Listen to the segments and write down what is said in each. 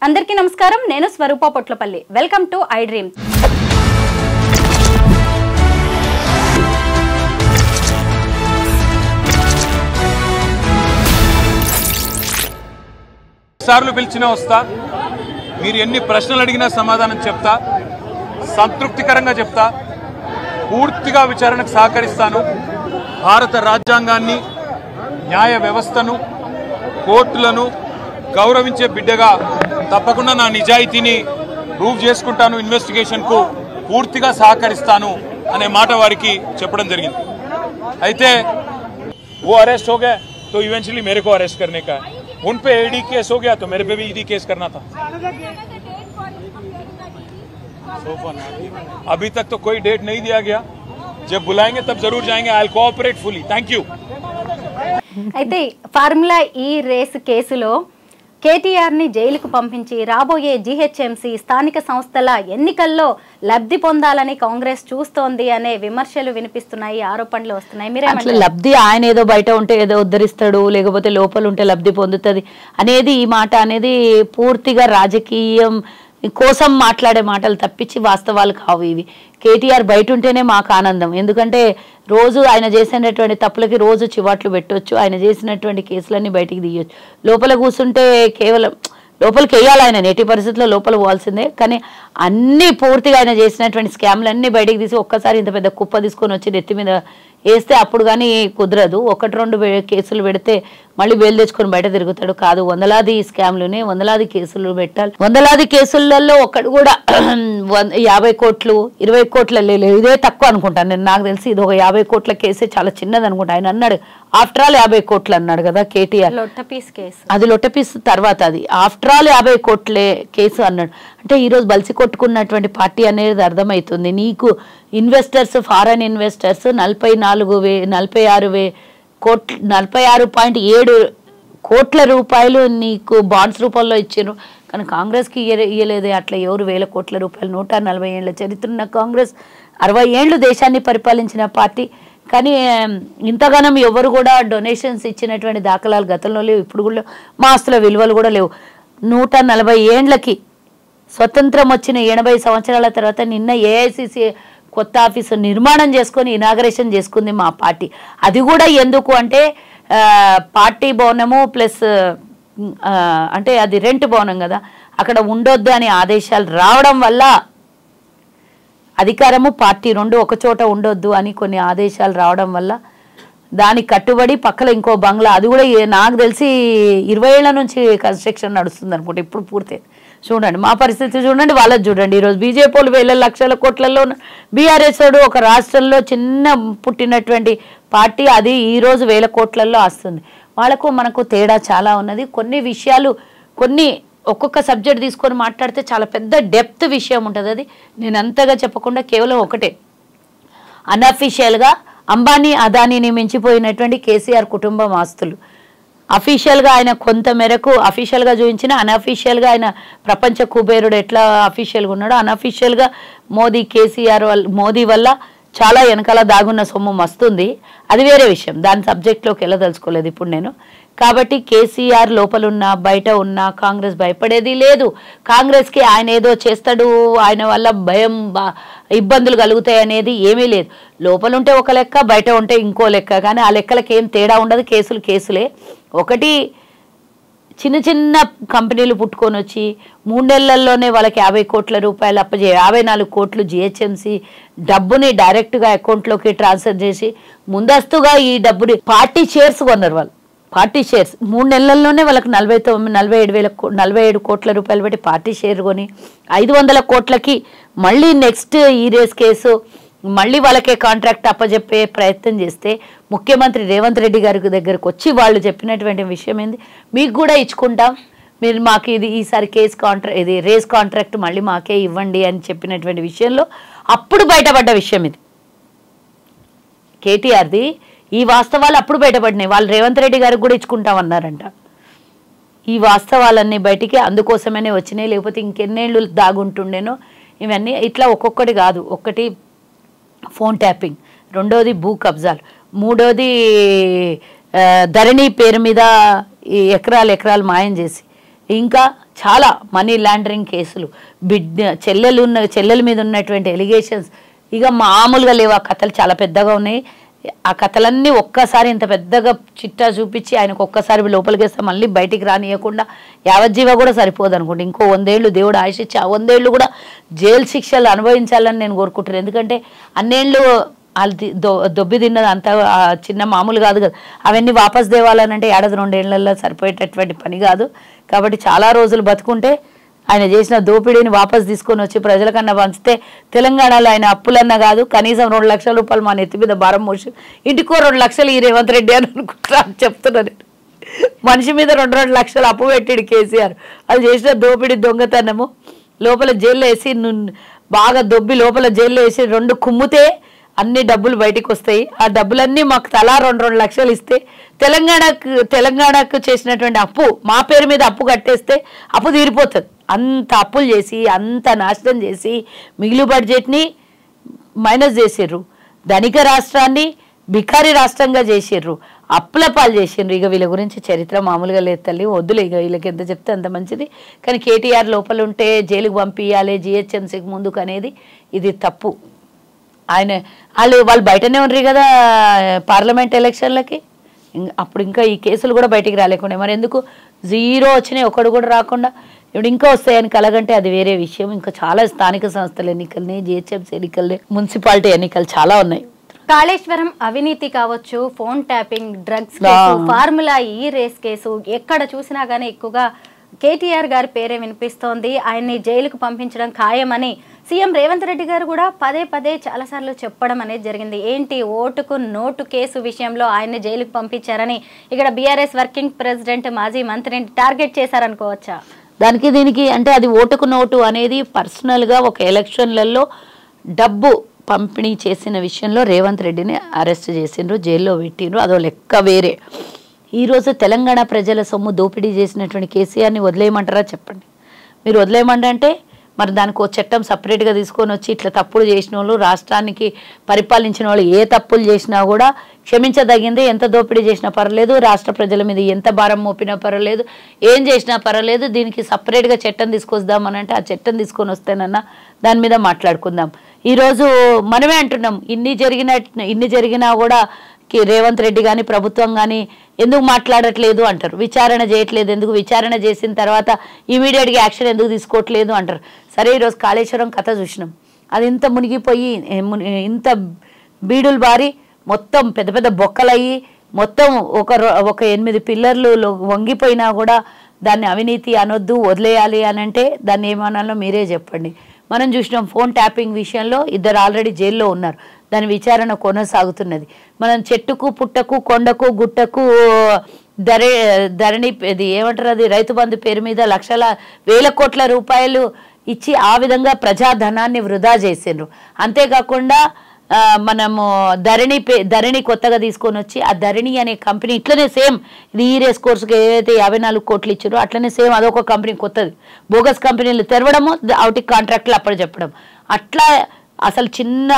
అందరికీ నమస్కారం. నేను Swaroopa Potlapalli. Welcome to I dream. సార్లు పిలిచినా వస్తా, మీరు ఎన్ని ప్రశ్నలు అడిగినా సమాధానం చెప్తా, సంతృప్తికరంగా చెప్తా, పూర్తిగా విచారణకు సహకరిస్తాను. భారత రాజ్యాంగాన్ని, న్యాయ వ్యవస్థను, కోర్టులను గౌరవించే బిడ్డగా తప్పకుండా నా నిజాయితీని ప్రూవ్ చేసుకుంటాను. ఇన్వెస్టిగేషన్కు పూర్తిగా సహకరిస్తాను అనే మాట వారికి చెప్పడం జరిగింది. అయితే वो अरेस्ट हो गए तो इवेंचुअली मेरे को अरेस्ट करने का है. उन पे ईडी केस हो गया तो मेरे पे भी ईडी केस करना था. अभी तक तो कोई डेट नहीं दिया गया. जब बुलाएंगे तब जरूर जाएंगे. I will cooperate fully. Thank you. అయితే ఫార్ములా ఈ రేస్ కేసులో కేటీఆర్ని జైలుకు పంపించి రాబోయే జీహెచ్ఎంసీ స్థానిక సంస్థల ఎన్నికల్లో లబ్ధి పొందాలని కాంగ్రెస్ చూస్తోంది అనే విమర్శలు వినిపిస్తున్నాయి, ఆరోపణలు వస్తున్నాయి. మీరేమంటారు? లబ్ధి ఆయన ఏదో బయట ఉంటే ఏదో ఉద్ధరిస్తాడు, లేకపోతే లోపల ఉంటే లబ్ధి పొందుతుంది అనేది ఈ మాట అనేది పూర్తిగా రాజకీయం కోసం మాట్లాడే మాటలు తప్పించి వాస్తవాలు కావు ఇవి. కేటీఆర్ బయట ఉంటేనే మాకు ఆనందం. ఎందుకంటే రోజు ఆయన చేసినటువంటి తప్పులకి రోజు చివాట్లు పెట్టవచ్చు, ఆయన చేసినటువంటి కేసులన్నీ బయటికి తీయొచ్చు. లోపల కూర్చుంటే కేవలం లోపలికి వేయాలి, ఆయన నేటి పరిస్థితుల్లో లోపల పోవాల్సిందే. కానీ అన్నీ పూర్తిగా ఆయన చేసినటువంటి స్కామ్లన్నీ బయటికి తీసి ఒక్కసారి ఇంత పెద్ద కుప్ప తీసుకొని వచ్చి నెత్తి మీద వేస్తే అప్పుడు కానీ కుదరదు. 1-2 కేసులు పెడితే మళ్ళీ బెయిల్ తెచ్చుకొని బయట తిరుగుతాడు. కాదు, వందలాది స్కామ్లునే వందలాది కేసులు పెట్టాలి. వందలాది కేసులలో ఒక్కడు కూడా 50 కోట్లు 20 కోట్ల లేదు. ఇదే తక్కువ అనుకుంటాను నేను. నాకు తెలిసి ఇది ఒక 50 కోట్ల కేసే చాలా చిన్నది అనుకుంటా. ఆయన అన్నాడు ఆఫ్టర్ ఆల్ 50 కోట్లు అన్నాడు కదా కేటీఆర్. అది లొట్టపీస్ తర్వాత అది ఆఫ్టర్ ఆల్ 50 కోట్లే కేసు అన్నాడు. అంటే ఈరోజు బలిసి కొట్టుకున్నటువంటి పార్టీ అనేది అర్థమవుతుంది. నీకు ఇన్వెస్టర్స్, ఫారెన్ ఇన్వెస్టర్స్ 46.7 కోట్ల రూపాయలు నీకు బాండ్స్ రూపంలో ఇచ్చారు. కానీ కాంగ్రెస్కి ఇయ్యలేదే అట్లా. ఎవరు 1000 కోట్ల రూపాయలు? 140 ఏళ్ల చరిత్ర ఉన్న కాంగ్రెస్ 60 ఏళ్ళు దేశాన్ని పరిపాలించిన పార్టీ. కానీ ఇంతగానం ఎవరు కూడా డొనేషన్స్ ఇచ్చినటువంటి దాఖలాలు గతంలో లేవు, ఇప్పుడు కూడా లేవు. మా ఆస్తుల విలువలు కూడా లేవు. 140 ఏండ్లకి స్వతంత్రం వచ్చిన 80 సంవత్సరాల తర్వాత నిన్న ఏఐసిసి కొత్త ఆఫీసు నిర్మాణం చేసుకొని ఇనాగరేషన్ చేసుకుంది మా పార్టీ. అది కూడా ఎందుకు అంటే పార్టీ భవనము ప్లస్ అంటే అది రెంట్ భవనం కదా, అక్కడ ఉండొద్దు అని ఆదేశాలు రావడం వల్ల అధికారము పార్టీ రెండు ఒక చోట ఉండొద్దు అని కొన్ని ఆదేశాలు రావడం వల్ల దానికి కట్టుబడి పక్కన ఇంకో బంగ్లా, అది కూడా నాకు తెలిసి 20 ఏళ్ల నుంచి కన్స్ట్రక్షన్ నడుస్తుంది అనుకుంటా. ఇప్పుడు పూర్తి చూడండి మా పరిస్థితి చూడండి, వాళ్ళది చూడండి. ఈరోజు బీజేపీ వాళ్ళు 1000 లక్షల కోట్లలో, బీఆర్ఎస్ ఒక రాష్ట్రంలో చిన్న పుట్టినటువంటి పార్టీ అది ఈరోజు 1000 కోట్లలో వస్తుంది. వాళ్ళకు మనకు తేడా చాలా ఉన్నది. కొన్ని విషయాలు ఒక్కొక్క సబ్జెక్ట్ తీసుకొని మాట్లాడితే చాలా పెద్ద డెప్త్ విషయం ఉంటుంది. అది నేను అంతగా చెప్పకుండా కేవలం ఒకటే, అన్అఫీషియల్గా అంబానీ అదానీని మించిపోయినటువంటి కేసీఆర్ కుటుంబం ఆస్తులు. అఫీషియల్గా ఆయన కొంత మేరకు అఫీషియల్గా చూపించిన, అన్అఫీషియల్గా ఆయన ప్రపంచ కుబేరుడు ఎట్లా అఫీషియల్గా ఉన్నాడో అన్అఫీషియల్గా మోదీ వల్ల చాలా వెనకాల దాగున్న సొమ్ము వస్తుంది. అది వేరే విషయం, దాని సబ్జెక్ట్లోకి వెళ్ళదలుచుకోలేదు ఇప్పుడు నేను. కాబట్టి కేసీఆర్ లోపలున్నా బయట ఉన్నా కాంగ్రెస్ భయపడేది లేదు. కాంగ్రెస్కి ఆయన ఏదో చేస్తాడు, ఆయన వల్ల భయం ఇబ్బందులు కలుగుతాయి అనేది ఏమీ లేదు. లోపల ఉంటే ఒక లెక్క, బయట ఉంటే ఇంకో లెక్క. కానీ ఆ లెక్కలకి ఏం తేడా ఉండదు. కేసులు కేసులే. ఒకటి చిన్న చిన్న కంపెనీలు పుట్టుకొని వచ్చి 3 నెలల్లోనే వాళ్ళకి 50 కోట్ల రూపాయలు 54 కోట్లు జీహెచ్ఎంసీ డబ్బుని డైరెక్ట్గా అకౌంట్లోకి ట్రాన్స్ఫర్ చేసి ముందస్తుగా ఈ డబ్బుని పార్టీ షేర్స్ కొన్నారు. వాళ్ళు పార్టీ షేర్స్ 3 నెలల్లోనే వాళ్ళకి 47 కోట్ల రూపాయలు పెట్టి పార్టీ షేర్ కొని 500 కోట్లకి మళ్ళీ నెక్స్ట్ ఈ రేస్ కేసు మళ్ళీ వాళ్ళకే కాంట్రాక్ట్ అప్పచెప్పే ప్రయత్నం చేస్తే ముఖ్యమంత్రి రేవంత్ రెడ్డి గారి దగ్గరకు వచ్చి వాళ్ళు చెప్పినటువంటి విషయం ఏంది, మీకు కూడా ఇచ్చుకుంటాం, మీరు మాకు ఈసారి రేస్ కాంట్రాక్ట్ మళ్ళీ మాకే ఇవ్వండి అని చెప్పినటువంటి విషయంలో అప్పుడు బయటపడ్డ విషయం ఇది. కేటీఆర్ది ఈ వాస్తవాలు అప్పుడు బయటపడినాయి. వాళ్ళు రేవంత్ రెడ్డి గారికి కూడా ఇచ్చుకుంటామన్నారంట. ఈ వాస్తవాలన్నీ బయటికి అందుకోసమనే వచ్చినాయి, లేకపోతే ఇంకెన్నేళ్ళు దాగుంటుండేనో ఇవన్నీ. ఇట్లా ఒక్కొక్కటి కాదు, ఒకటి ఫోన్ ట్యాపింగ్, రెండోది భూ కబ్జాలు, మూడోది ధరణి పేరు మీద ఎకరాలు మాయం చేసి, ఇంకా చాలా మనీ లాండరింగ్ కేసులు, చెల్లెల మీద ఉన్నటువంటి ఎలిగేషన్స్ ఇక మామూలుగా లేవు. ఆ కథలు చాలా పెద్దగా ఉన్నాయి. ఆ కథలన్నీ ఒక్కసారి ఇంత పెద్దగా చిట్టా చూపించి ఆయనకు ఒక్కసారి లోపలికి వేస్తే మళ్ళీ బయటికి రానియకుండా యావజ్జీవ కూడా సరిపోదు అనుకోండి. ఇంకో 100 ఏళ్ళు దేవుడు ఆయుష్ ఇచ్చి ఆ 100 ఏళ్ళు కూడా జైలు శిక్షలు అనుభవించాలని నేను కోరుకుంటున్నాను. ఎందుకంటే అన్నేళ్ళు వాళ్ళు దొబ్బి తిన్నది అంత చిన్న మామూలు కాదు కదా. అవన్నీ వాపస్ తేవాలనంటే 1-2 ఏళ్లలో సరిపోయేటటువంటి పని కాదు. కాబట్టి చాలా రోజులు బతుకుంటే ఆయన చేసిన దోపిడీని వాపస్ తీసుకొని వచ్చి ప్రజలకన్నా పంచితే తెలంగాణలో ఆయన అప్పులన్నా కాదు కనీసం 2 లక్షల రూపాయలు మా నెత్తి మీద భారం మోసి ఇంటికో 2 లక్షలు ఈ రేవంత్ రెడ్డి అని అనుకుంటా అని చెప్తున్నాను. మనిషి మీద 2 లక్షలు అప్పు పెట్టాడు కేసీఆర్. అది చేసిన దోపిడీ దొంగతనము. లోపల జైల్లో వేసి బాగా దొబ్బి లోపల జైల్లో వేసి 2 కుమ్మితే అన్ని డబ్బులు బయటికి వస్తాయి. ఆ డబ్బులన్నీ మాకు తలా 2 లక్షలు ఇస్తే తెలంగాణకు చేసినటువంటి అప్పు మా పేరు మీద అప్పు కట్టేస్తే అప్పు తీరిపోతుంది. అంత అప్పులు చేసి అంత నాశనం చేసి మిగిలి బడ్జెట్ని మైనస్ చేసిర్రు. ధనిక రాష్ట్రాన్ని బికారి రాష్ట్రంగా చేసిర్రు. అప్పుల పాలు చేసిండ్రు. ఇక వీళ్ళ గురించి చరిత్ర మామూలుగా లేదు తల్లి, వద్దులే. ఇక వీళ్ళకి ఎంత చెప్తే అంత మంచిది. కానీ కేటీఆర్ లోపల ఉంటే జైలుకు పంపించాలి జిహెచ్ఎంసీకి ముందుకు అనేది ఇది తప్పు. వాళ్ళు బయటనే ఉన్నారు కదా పార్లమెంట్ ఎలక్షన్లకి. అప్పుడు ఇంకా ఈ కేసులు కూడా బయటికి రాలేకుండా మరి ఎందుకు 0 వచ్చినాయి, ఒకడు కూడా రాకుండా ఇప్పుడు ఇంకా వస్తాయని కలగంటే అది వేరే విషయం. ఇంకా చాలా స్థానిక సంస్థల ఎన్నికల్ని, జిహెచ్ఎంసీ ఎన్నికల్ని, మున్సిపాలిటీ ఎన్నికలు చాలా ఉన్నాయి. కాళేశ్వరం అవినీతి కావచ్చు, phone tapping, drugs case, formula ఈ రేస్ కేసు, ఎక్కడ చూసినా గానీ ఎక్కువగా కేటీఆర్ గారి పేరే వినిపిస్తోంది. ఆయన్ని జైలుకు పంపించడం ఖాయమని సీఎం రేవంత్ రెడ్డి గారు కూడా పదే చాలాసార్లు చెప్పడం అనేది జరిగింది. ఏంటి ఓటుకు నోటు కేసు విషయంలో ఆయన్ని జైలుకు పంపించారని ఇక్కడ బీఆర్ఎస్ వర్కింగ్ ప్రెసిడెంట్ మాజీ మంత్రిని టార్గెట్ చేశారనుకోవచ్చా? దానికి దీనికి అంటే అది ఓటుకు నోటు అనేది పర్సనల్గా ఒక ఎలక్షన్లలో డబ్బు పంపిణీ చేసిన విషయంలో రేవంత్ రెడ్డిని అరెస్ట్ చేసిండ్రు, జైల్లో పెట్టిండ్రు. అదో లెక్క వేరే. ఈరోజు తెలంగాణ ప్రజల సొమ్ము దోపిడీ చేసినటువంటి కేసీఆర్ని వదిలేయమంటారా చెప్పండి. మీరు వదిలేయమంటే మరి దానికి ఒక చట్టం సపరేట్గా తీసుకొని వచ్చి ఇట్లా తప్పులు చేసిన వాళ్ళు, రాష్ట్రానికి పరిపాలించిన వాళ్ళు ఏ తప్పులు చేసినా కూడా క్షమించదగిందే. ఎంత దోపిడీ చేసినా పర్లేదు, రాష్ట్ర ప్రజల మీద ఎంత భారం మోపినా పర్వాలేదు, ఏం చేసినా పర్వాలేదు, దీనికి సపరేట్గా చట్టం తీసుకొద్దామని అంటే ఆ చట్టం తీసుకొని వస్తేనన్నా దాని మీద మాట్లాడుకుందాం. ఈరోజు మనమే అంటున్నాం ఇన్ని జరిగినా కూడా రేవంత్ రెడ్డి కానీ ప్రభుత్వం కానీ ఎందుకు మాట్లాడట్లేదు అంటారు. విచారణ చేయట్లేదు ఎందుకు, విచారణ చేసిన తర్వాత ఇమీడియట్గా యాక్షన్ ఎందుకు తీసుకోవట్లేదు అంటారు. సరే ఈరోజు కాళేశ్వరం కథ చూసినాం. అది ఇంత మునిగిపోయి ఇంత బీడులు బారి మొత్తం పెద్ద పెద్ద బొక్కలయ్యి మొత్తం ఒక 8 పిల్లర్లు వంగిపోయినా కూడా దాన్ని అవినీతి అనొద్దు, వదిలేయాలి అని అంటే దాన్ని ఏమనాలో మీరే చెప్పండి. మనం చూసినాం ఫోన్ ట్యాపింగ్ విషయంలో 2 ఆల్రెడీ జైల్లో ఉన్నారు. దాని విచారణ కొనసాగుతున్నది. మనం చెట్టుకు పుట్టకు కొండకు గుట్టకు ధరణి ఇది ఏమంటారు అది రైతు బంధు పేరు మీద వేల కోట్ల రూపాయలు ఇచ్చి ఆ విధంగా ప్రజాధనాన్ని వృధా చేసిండ్రు. అంతేకాకుండా మనము ధరణి కొత్తగా తీసుకొని వచ్చి ఆ ధరణి అనే కంపెనీ ఇట్లనే సేమ్ ఇది ఈ రేస్ కోర్సుకి ఏదైతే 54 కోట్లు ఇచ్చారో అట్లనే సేమ్ అదొక కంపెనీ కొత్తది బోగస్ కంపెనీలు తెరవడము, అవుటిక్ కాంట్రాక్ట్లు అప్పుడు చెప్పడం. అట్లా అసలు చిన్న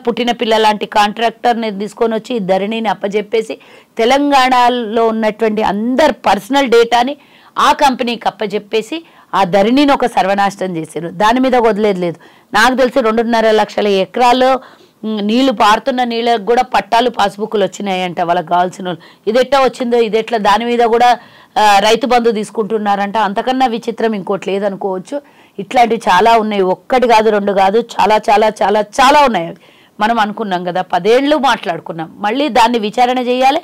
పుట్టిన పిల్ల లాంటి కాంట్రాక్టర్ని తీసుకొని వచ్చి ధరణిని అప్పజెప్పేసి తెలంగాణలో ఉన్నటువంటి అందరు పర్సనల్ డేటాని ఆ కంపెనీకి అప్పజెప్పేసి ఆ ధరణిని ఒక సర్వనాశనం చేశారు. దాని మీద వదిలేదు. నాకు తెలిసి 2.5 లక్షల ఎకరాల్లో నీళ్లు పారుతున్న నీళ్ళకు కూడా పట్టాలు పాస్బుక్లు వచ్చినాయంట వాళ్ళకి కావాల్సిన వాళ్ళు. ఇదెట్లా వచ్చిందో ఇదెట్లా దాని మీద కూడా రైతు బంధు తీసుకుంటున్నారంట. అంతకన్నా విచిత్రం ఇంకోటి లేదనుకోవచ్చు. ఇట్లాంటివి చాలా ఉన్నాయి. 1 కాదు 2 కాదు, చాలా చాలా చాలా చాలా ఉన్నాయి. మనం అనుకున్నాం కదా 10 ఏళ్ళు మాట్లాడుకున్నాం. మళ్ళీ దాన్ని విచారణ చేయాలి.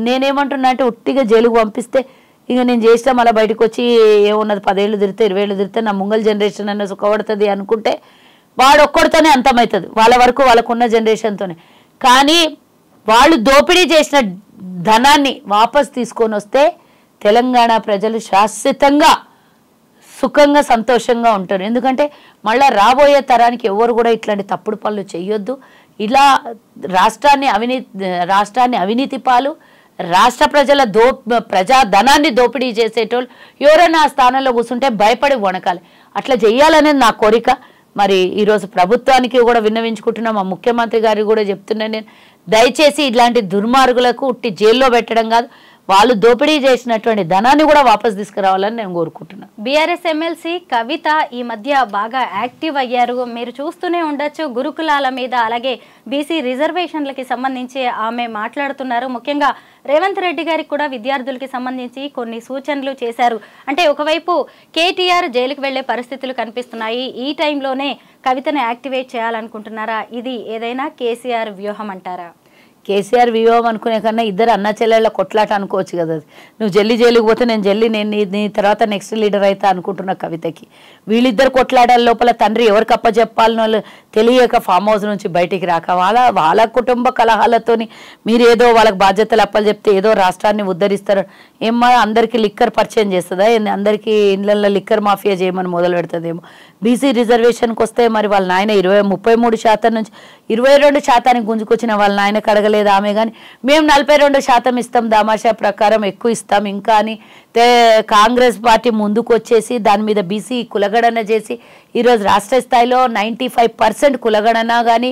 నేనేమంటున్నా అంటే ఉట్టిగా జైలుకు పంపిస్తే ఇక నేను చేసినా మళ్ళీ బయటకు వచ్చి ఏమున్నది 10 ఏళ్ళు తిరిగితే 20 ఏళ్ళు తిరిగితే నా ముంగల్ జనరేషన్ అన్న సుఖపడుతుంది అనుకుంటే వాడు ఒక్కడితోనే అంతమవుతుంది. వాళ్ళ వరకు వాళ్ళకున్న జనరేషన్తోనే. కానీ వాళ్ళు దోపిడీ చేసిన ధనాన్ని వాపస్ తీసుకొని వస్తే తెలంగాణ ప్రజలు శాశ్వతంగా సుఖంగా సంతోషంగా ఉంటారు. ఎందుకంటే మళ్ళీ రాబోయే తరానికి ఎవరు కూడా ఇట్లాంటి తప్పుడు పనులు చేయొద్దు. ఇలా రాష్ట్రాన్ని అవినీతి పాలు, రాష్ట్ర ప్రజా ధనాన్ని దోపిడీ చేసేటోళ్ళు ఎవరైనా ఆ స్థానంలో కూర్చుంటే భయపడి వణకాలి. అట్లా చెయ్యాలనేది నా కోరిక. మరి ఈరోజు ప్రభుత్వానికి కూడా విన్నవించుకుంటున్నాం. మా ముఖ్యమంత్రి గారికి కూడా చెప్తున్నాను నేను, దయచేసి ఇట్లాంటి దుర్మార్గులకు ఉట్టి జైల్లో పెట్టడం కాదు, వాళ్ళు దోపిడీ చేసినటువంటి ధనాన్ని కూడా వాపస్ తీసుకురావాలని నేను కోరుకుంటున్నాను. బీఆర్ఎస్ ఎమ్మెల్సీ కవిత ఈ మధ్య బాగా యాక్టివ్ అయ్యారు. మీరు చూస్తూనే ఉండొచ్చు గురుకులాల మీద, అలాగే బీసీ రిజర్వేషన్లకి సంబంధించి ఆమె మాట్లాడుతున్నారు. ముఖ్యంగా రేవంత్ రెడ్డి గారికి కూడా విద్యార్థులకి సంబంధించి కొన్ని సూచనలు చేశారు. అంటే ఒకవైపు కేటీఆర్ జైలుకు వెళ్లే పరిస్థితులు కనిపిస్తున్నాయి, ఈ టైంలోనే కవితను యాక్టివేట్ చేయాలనుకుంటున్నారా? ఇది ఏదైనా కేసీఆర్ వ్యూహం అంటారా? కేసీఆర్ వ్యూహం అనుకునే కన్నా ఇద్దరు అన్న చెల్లెళ్ళ కొట్లాట అనుకోవచ్చు కదా. అది నువ్వు జైలుకి పోతే నేను నీ తర్వాత నెక్స్ట్ లీడర్ అయితే అనుకుంటున్న కవితకి. వీళ్ళిద్దరు కొట్లాడాల లోపల తండ్రి ఎవరికి అప్పచెప్పాలనో తెలియక ఫామ్ హౌస్ నుంచి బయటికి రాక వాళ్ళ కుటుంబ కలహాలతోని మీరు ఏదో వాళ్ళకి బాధ్యతలు అప్పలు చెప్తే ఏదో రాష్ట్రాన్ని ఉద్ధరిస్తారు. ఏమో అందరికీ లిక్కర్ పరిచయం చేస్తుందా, అందరికీ ఇళ్ళల్లో లిక్కర్ మాఫియా చేయమని మొదలు పెడుతుందేమో. బీసీ రిజర్వేషన్కి వస్తే మరి వాళ్ళ నాయన 33% నుంచి 22% గుంజుకొచ్చిన వాళ్ళ నాయన కడగలేదు ఆమె. కానీ మేము 42% ఇస్తాం, దామాషా ప్రకారం ఎక్కువ ఇస్తాం ఇంకా అని కాంగ్రెస్ పార్టీ ముందుకు వచ్చేసి దాని మీద బీసీ కులగణన చేసి ఈరోజు రాష్ట్ర స్థాయిలో 95% కులగణన కానీ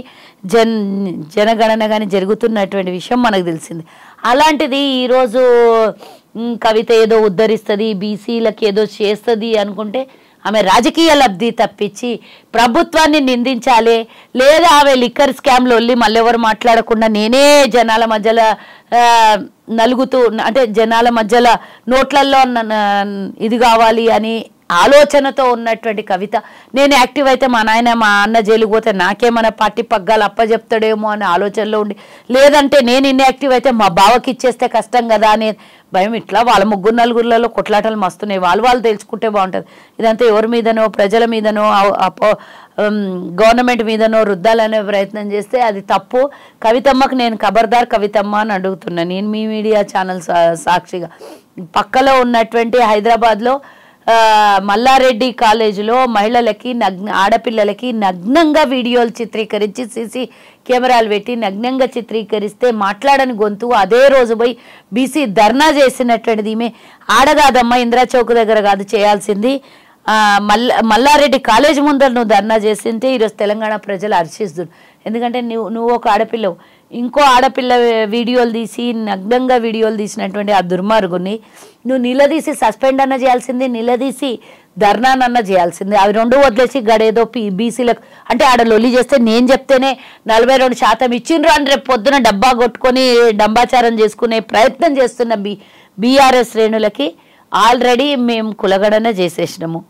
జనగణన కానీ జరుగుతున్నటువంటి విషయం మనకు తెలిసింది. అలాంటిది ఈరోజు కవిత ఏదో ఉద్ధరిస్తుంది, బీసీలకు ఏదో చేస్తుంది అనుకుంటే ఆమె రాజకీయ లబ్ధి తప్పించి ప్రభుత్వాన్ని నిందించాలి, లేదా ఆమె లిక్కర్ స్కామ్లో వెళ్ళి మళ్ళీ ఎవరు మాట్లాడకుండా నేనే జనాల మధ్యలో నలుగుతూ అంటే జనాల మధ్యలో నోట్లల్లో ఇది కావాలి అని ఆలోచనతో ఉన్నటువంటి కవిత నేను యాక్టివ్ అయితే మా అన్న జైలుకు పోతే నాకేమైనా పార్టీ పగ్గాలు అప్పచెప్తాడేమో అనే ఆలోచనలో ఉండి, లేదంటే నేను ఇన్యాక్టివ్ అయితే మా బావకి ఇచ్చేస్తే కష్టం కదా అనే భయం. ఇట్లా వాళ్ళ 3-4 కొట్లాటలు మస్తున్నాయి, వాళ్ళు తెలుసుకుంటే బాగుంటుంది. ఇదంతా ఎవరి మీదనో ప్రజల మీదనో గవర్నమెంట్ మీదనో రుద్దాలనే ప్రయత్నం చేస్తే అది తప్పు. కవితమ్మకు నేను ఖబర్దార్ కవితమ్మ అని అడుగుతున్నా. నేను మీ మీడియా ఛానల్ సాక్షిగా పక్కలో ఉన్నటువంటి హైదరాబాద్లో మల్లారెడ్డి కాలేజీలో మహిళలకి ఆడపిల్లలకి నగ్నంగా వీడియోలు చిత్రీకరించి సీసీ కెమెరాలు పెట్టి నగ్నంగా చిత్రీకరిస్తే మాట్లాడని గొంతు అదే రోజు పోయి బీసీ ధర్నా చేసినటువంటిది ఈమె ఆడగాదమ్మ, ఇందిరా చౌక్ దగ్గర కాదు చేయాల్సింది, మల్లారెడ్డి కాలేజీ ముందర నువ్వు ధర్నా చేసింటే ఈరోజు తెలంగాణ ప్రజలు హర్షిస్తున్నారు. ఎందుకంటే నువ్వు ఒక ఆడపిల్లవు, ఇంకో ఆడపిల్ల వీడియోలు తీసి నగ్నంగా వీడియోలు తీసినటువంటి ఆ దుర్మార్గుని నువ్వు నిలదీసి సస్పెండ్ అన్న చేయాల్సింది, నిలదీసి ధర్నానన్న చేయాల్సింది. అవి రెండు వదిలేసి గడేదో బీసీలకు అంటే ఆడ లొల్లి చేస్తే నేను చెప్తేనే 42% ఇచ్చిండ్రు అని రేపు పొద్దున డబ్బా కొట్టుకొని డంబాచారం చేసుకునే ప్రయత్నం చేస్తున్న బీఆర్ఎస్ శ్రేణులకి ఆల్రెడీ మేము కులగడన చేసేసినాము.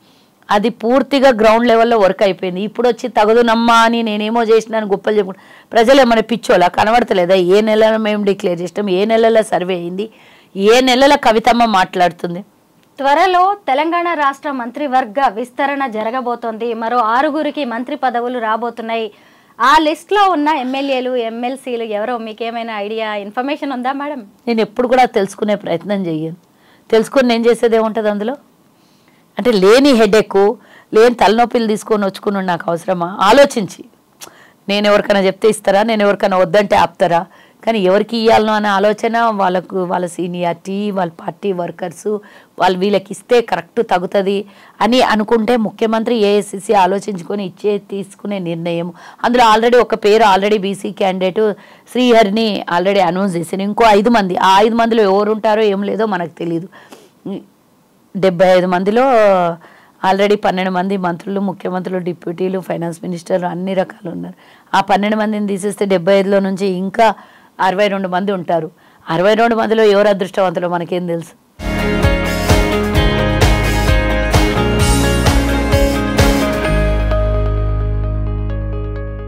అది పూర్తిగా గ్రౌండ్ లెవెల్లో వర్క్ అయిపోయింది. ఇప్పుడు వచ్చి తగదునమ్మా అని నేనేమో చేసినాను గొప్పలు చెప్పుకుంటా. ప్రజలు ఏమైనా పిచ్చోలా కనబడతలేదా? ఏ నెలలో మేము డిక్లేర్ చేసినాం, ఏ నెలలో సర్వే అయింది, ఏ నెలలో కవితమ్మ మాట్లాడుతుంది. త్వరలో తెలంగాణ రాష్ట్ర మంత్రివర్గ విస్తరణ జరగబోతోంది. మరో 6గురికి మంత్రి పదవులు రాబోతున్నాయి. ఆ లిస్ట్లో ఉన్న ఎమ్మెల్యేలు ఎమ్మెల్సీలు ఎవరో మీకేమైనా ఐడియా ఇన్ఫర్మేషన్ ఉందా మేడం? నేను ఎప్పుడు కూడా తెలుసుకునే ప్రయత్నం చేయను. తెలుసుకొని నేను చేసేది ఏముంటుంది అందులో? అంటే లేని హెడేక్, లేని తలనొప్పిలు తీసుకొని వచ్చుకుని నాకు అవసరమా? ఆలోచించి నేను ఎవరికైనా చెప్తే ఇస్తారా, నేను ఎవరికైనా వద్దంటే ఆపుతారా? కానీ ఎవరికి ఇవ్వాలనో అనే ఆలోచన వాళ్ళకు, వాళ్ళ సీనియారిటీ, వాళ్ళ పార్టీ వర్కర్సు వాళ్ళు వీళ్ళకి ఇస్తే కరెక్ట్ తగ్గుతుంది అని అనుకుంటే ముఖ్యమంత్రి ఏఐసిసి ఆలోచించుకొని తీసుకునే నిర్ణయం. అందులో ఆల్రెడీ ఒక పేరు ఆల్రెడీ బీసీ క్యాండిడేట్ శ్రీహరిని ఆల్రెడీ అనౌన్స్ చేసింది. ఇంకో 5 మంది, ఆ 5 మందిలో ఎవరు ఉంటారో ఏం లేదో మనకు తెలియదు. 75 మందిలో ఆల్రెడీ 12 మంది మంత్రులు, ముఖ్యమంత్రులు, డిప్యూటీలు, ఫైనాన్స్ మినిస్టర్ అన్ని రకాలు ఉన్నారు. ఆ 12 మందిని తీసేస్తే 75లో నుంచి ఇంకా 62 మంది ఉంటారు. 62 మందిలో ఎవరు అదృష్టవంతులో మనకేం తెలుసు?